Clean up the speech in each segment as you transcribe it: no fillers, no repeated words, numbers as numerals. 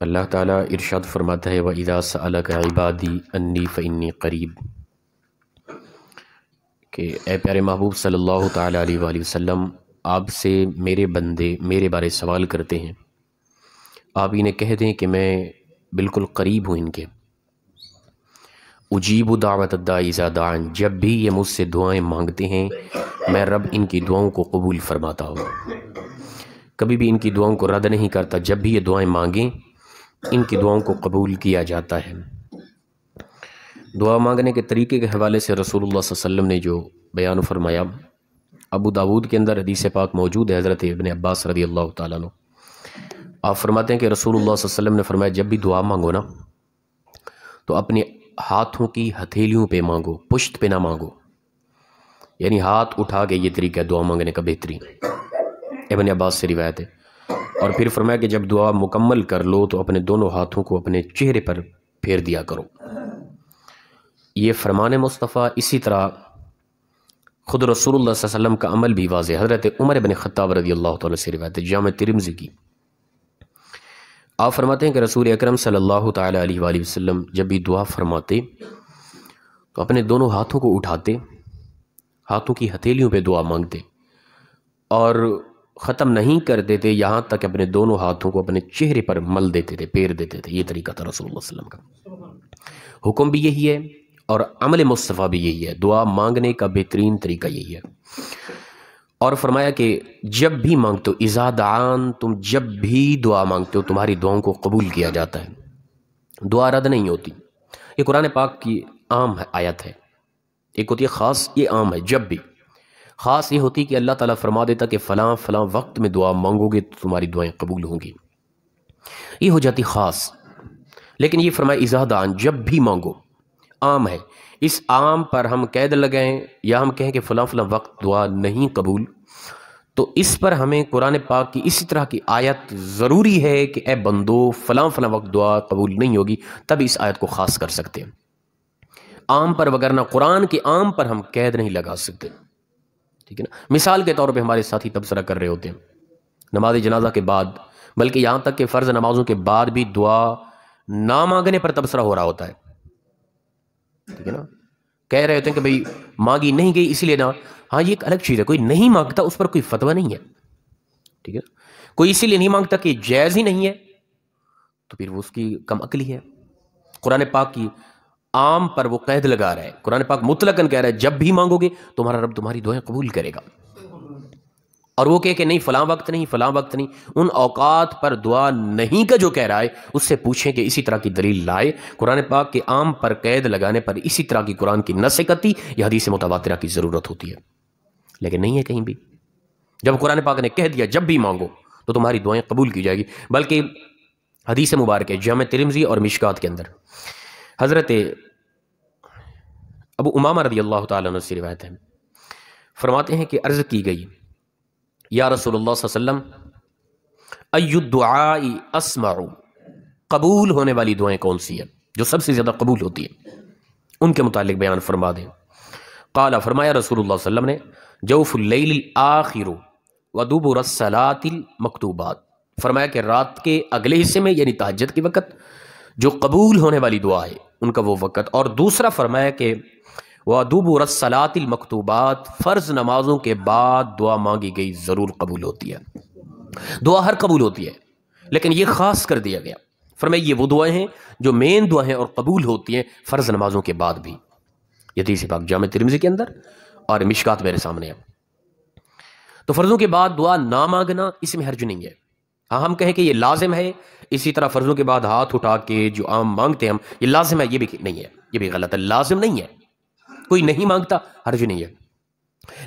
اللہ تعالیٰ ارشاد فرماتا ہے وَإِذَا سَأَلَكَ عِبَادِي أَنِّي فَإِنِّي قَرِيب، کہ اے پیارے محبوب صلی اللہ تعالیٰ علیہ وآلہ وسلم، آپ سے میرے بندے میرے بارے سوال کرتے ہیں، آپ انہیں کہہ دیں کہ میں بالکل قریب ہوں ان کے۔ اجیب دعوت الداعی اذا دعان، جب بھی یہ مجھ سے دعائیں مانگتے ہیں میں رب ان کی دعاؤں کو قبول فرماتا ہوں، کبھی بھی ان کی دعاؤں کو رد نہیں کرتا۔ جب بھی یہ دعائیں مانگیں ان کی دعاؤں کو قبول کیا جاتا ہے۔ دعا مانگنے کے طریقے کے حوالے سے رسول اللہ صلی اللہ علیہ وسلم نے جو بیان فرمایا، ابو داود کے اندر حدیث پاک موجود ہے، حضرت ابن عباس رضی اللہ تعالیٰ عنہ آپ فرماتے ہیں کہ رسول اللہ صلی اللہ علیہ وسلم نے فرمایا جب بھی دعا مانگو نا تو اپنے ہاتھوں کی ہتھیلیوں پہ مانگو، پشت پہ نہ مانگو، یعنی ہاتھ اٹھا کے یہ طریقہ ہے دعا مانگنے کا بہترین، ابن عباس سے روایت ہے۔ اور پھر فرمایا کہ جب دعا مکمل کر لو تو اپنے دونوں ہاتھوں کو اپنے چہرے پر پھیر دیا کرو۔ یہ فرمان مصطفیٰ، اسی طرح خود رسول اللہ صلی اللہ علیہ وسلم کا عمل بھی واضح ہے۔ حضرت عمر بن خطاب رضی اللہ تعالیٰ سے روایت ہے، جامع ترمذی کی، آپ فرماتے ہیں کہ رسول اکرم صلی اللہ تعالیٰ علیہ وآلہ وسلم جب بھی دعا فرماتے تو اپنے دونوں ہاتھوں کو اٹھاتے، ہاتھوں کی ہتھیلیوں پہ دعا مانگتے اور ختم نہیں کر دیتے یہاں تک اپنے دونوں ہاتھوں کو اپنے چہرے پر مل دیتے تھے، پھیر دیتے تھے۔ یہ طریقہ تھا رسول اللہ صلی اللہ علیہ وسلم کا۔ حکم بھی یہی ہے اور عمل مصطفیٰ بھی یہی ہے، دعا مانگنے کا بہترین طریقہ یہی ہے۔ اور فرمایا کہ جب بھی مانگتے ہو، اذا دعان، تم جب بھی دعا مانگتے ہو تمہاری دعاؤں کو قبول کیا جاتا ہے، دعا رد نہیں ہوتی۔ یہ قرآن پاک کی عام آیت ہے، ایک ہوتی ہے خاص، یہ عام ہے۔ جب بھی خاص یہ ہوتی کہ اللہ تعالیٰ فرما دیتا کہ فلاں فلاں وقت میں دعا مانگو گے تو تمہاری دعائیں قبول ہوں گی، یہ ہو جاتی خاص۔ لیکن یہ فرمایا اذا دعان، جب بھی مانگو، عام ہے۔ اس عام پر ہم قید لگائیں یا ہم کہیں کہ فلاں فلاں وقت دعا نہیں قبول، تو اس پر ہمیں قرآن پاک کی اسی طرح کی آیت ضروری ہے کہ اے بندو فلاں فلاں وقت دعا قبول نہیں ہوگی، تب اس آیت کو خاص کر سکتے ہیں عام پر، وگرنہ قرآن کے عام پر ہم قید نہیں لگا سکتے، ٹھیک ہے نا۔ مثال کے طور پہ ہمارے ساتھی تبصرہ کر رہے ہوتے ہیں نماز جنازہ کے بعد، بلکہ یہاں تک کہ فرض نمازوں کے بعد بھی دعا نہ مانگنے پر تبصرہ ہو رہا ہوتا ہے، ٹھیک ہے نا۔ کہہ رہے ہوتے ہیں کہ بھئی مانگی نہیں گئی اس لیے نہ، ہاں یہ ایک الگ چیز ہے، کوئی نہیں مانگتا اس پر کوئی فتویٰ نہیں ہے، ٹھیک ہے نا۔ کوئی اسی لیے نہیں مانگتا کہ جائز ہی نہیں ہے تو پھر وہ اس کی کم عقلی ہے۔ قرآن پاک کی عام پر وہ قید لگا رہا ہے، قرآن پاک مطلقاً کہہ رہا ہے جب بھی مانگو گے تمہارا رب تمہاری دعائیں قبول کرے گا، اور وہ کہے کہ نہیں فلاں وقت نہیں فلاں وقت نہیں، ان اوقات پر دعا نہیں کا جو کہہ رہا ہے اس سے پوچھیں کہ اسی طرح کی دلیل لائے۔ قرآن پاک کے عام پر قید لگانے پر اسی طرح کی قرآن کی نص قطعی یا حدیث متواترہ کی ضرورت ہوتی ہے، لیکن نہیں ہے کہیں بھی۔ جب قرآن پاک نے کہہ دیا جب بھی مانگو تو تمہاری دعائیں قبول کی جائے گی، بلکہ حدیث مبارک ہے جامع ترمذی اور مشکات کے اندر حضرت ابو امامہ رضی اللہ تعالیٰ عنہ سے روایت ہے، فرماتے ہیں کہ عرض کی گئی یا رسول اللہ صلی اللہ علیہ وسلم ای الدعاء اسمع، قبول ہونے والی دعائیں کون سی ہیں جو سب سے زیادہ قبول ہوتی ہے، ان کے متعلق بیان فرما دیں۔ قال، فرمایا رسول اللہ صلی اللہ علیہ وسلم نے جوف اللیل الآخر ودبر الصلاة المکتوبات، فرمایا کہ رات کے اگلے حصے میں یعنی تہجد کے وقت جو قبول ہونے والی دعا ہے ان کا وہ وقت، اور دوسرا فرمایا کہ وَدُبُرَ الصَّلَاةِ الْمَكْتُوبَاتِ، فرض نمازوں کے بعد دعا مانگی گئی ضرور قبول ہوتی ہے۔ دعا ہر قبول ہوتی ہے لیکن یہ خاص کر دیا گیا، فرمایا یہ وہ دعائیں ہیں جو مین دعائیں ہیں اور قبول ہوتی ہیں فرض نمازوں کے بعد بھی۔ یہ حدیث پاک جامع ترمذی کے اندر اور مشکات میرے سامنے ہے۔ تو فرضوں کے بعد دعا نہ مانگنا اس میں حرج نہیں ہے، ہاں ہم کہیں کہ یہ لازم ہے، اسی طرح فرضوں کے بعد ہاتھ اٹھا کے جو عام مانگتے ہیں ہم یہ لازم ہے، یہ بھی نہیں ہے، یہ بھی غلط ہے، لازم نہیں ہے۔ کوئی نہیں مانگتا حرج نہیں ہے،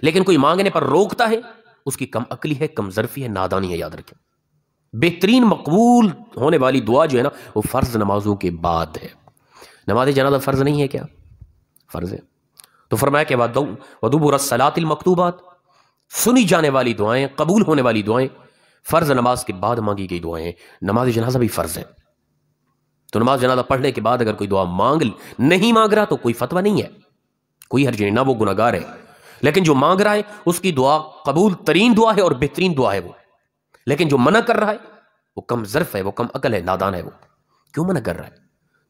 لیکن کوئی مانگنے پر روکتا ہے اس کی کم عقلی ہے، کم ظرفی ہے، نادانی ہے، یاد رکھیں۔ بہترین مقبول ہونے والی دعا جو ہے نا وہ فرض نمازوں کے بعد ہے۔ نماز جنازہ فرض نہیں ہے کیا؟ فرض ہے۔ تو فرمایا کہ وَدُبُرَ الصَّلَاةِ الْمَكْتُوبَاتِ، سنی جانے والی دعائیں، قبول ہونے والی دعائیں فرض نماز کے بعد مانگی گئی دعائیں ہیں۔ نماز جنازہ بھی فرض ہے، تو نماز جنازہ پڑھنے کے بعد اگر کوئی دعا نہیں مانگ رہا تو کوئی فتویٰ نہیں ہے، کوئی حرج نہیں، نہ وہ گناہ گار ہے، لیکن جو مانگ رہا ہے اس کی دعا قبول ترین دعا ہے اور بہترین دعا ہے وہ، لیکن جو منع کر رہا ہے وہ کم ظرف ہے، وہ کم عقل ہے، نادان ہے، وہ کیوں منع کر رہا ہے؟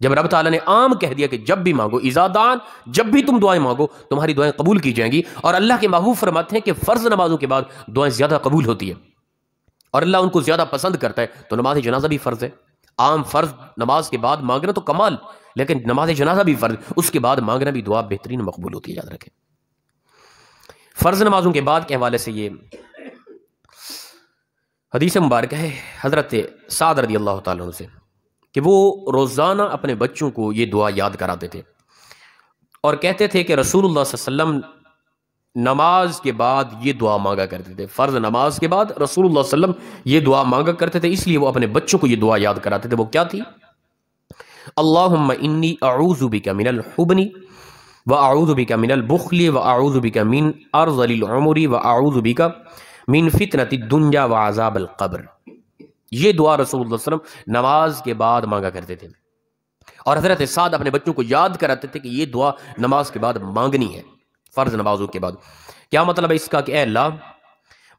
جب رب تعالیٰ نے عام کہہ دیا کہ جب بھی مانگو، اذا دعان، جب بھی تم دعائیں مانگو تمہاری دعائیں قبول کی جائیں گی. اور اللہ کے محبوب فرماتے ہیں کہ فرض نمازوں کے بعد دعائیں زیادہ قبول ہوتی ہے اور اللہ ان کو زیادہ پسند کرتا ہے. تو نماز جنازہ بھی فرض ہے. عام فرض نماز کے بعد مانگنا تو کمال، لیکن نماز جنازہ بھی فرض، اس کے بعد مانگنا بھی دعا بہترین مقبول ہوتی ہے. یاد رکھیں فرض نمازوں کے بعد کے حوالے سے یہ حدیث مبارکہ ہے حضرت سعد رضی اللہ تعالیٰ عنہ سے کہ وہ روزانہ اپنے بچوں کو یہ دعا یاد کراتے تھے اور کہتے تھے کہ رسول اللہ صلی اللہ علیہ وسلم نماز کے بعد یہ دعا مانگا کرتے تھے. فرض نماز کے بعد رسول اللہ صلی اللہ علیہ وسلم یہ دعا مانگا کرتے تھے، اس لیے وہ اپنے بچوں کو یہ دعا یاد کراتے تھے. وہ کیا تھی؟ اللہم انی اعوذ بک من الحبن واعوذ بک من البخل واعوذ بک من ارذل العمر واعوذ بک من فتنۃ الدنیا وعذاب القبر. یہ دعا رسول اللہ صلی اللہ علیہ وسلم نماز کے بعد مانگا کرتے تھے اور حضرت سعد اپنے بچوں کو یاد کراتے تھے کہ یہ دعا نماز کے بعد مانگنی ہے، فرض نمازوں کے بعد. کیا مطلب ہے اس کا؟ کہ اے اللہ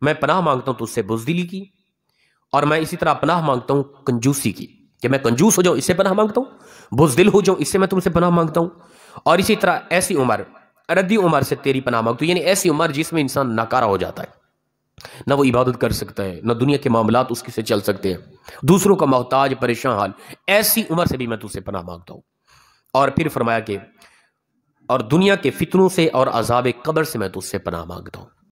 میں پناہ مانگتا ہوں تو اس سے بزدلی کی، اور میں اسی طرح پناہ مانگتا ہوں کنجوسی کی، کہ میں کنجوس ہو جاؤں اس سے پناہ مانگتا ہوں، بزدل ہو جاؤں اس سے میں تم سے پناہ مانگتا ہوں، اور اسی طرح ایسی عمر، ردی عمر سے تیری پناہ مانگتا ہوں. یعنی ایسی عمر جس میں انسان ناکارہ ہو جاتا ہے، نہ وہ عبادت کر سکتا ہے، نہ دنیا کے معاملات اس کے سے چل سکتے ہیں، دوسروں کا محتاج، پریشان حال، ایسی عمر سے بھی میں تجھ سے پناہ مانگتا ہوں. اور پھر فرمایا کہ اور دنیا کے فتنوں سے اور عذاب قبر سے میں تجھ سے پناہ مانگتا ہوں.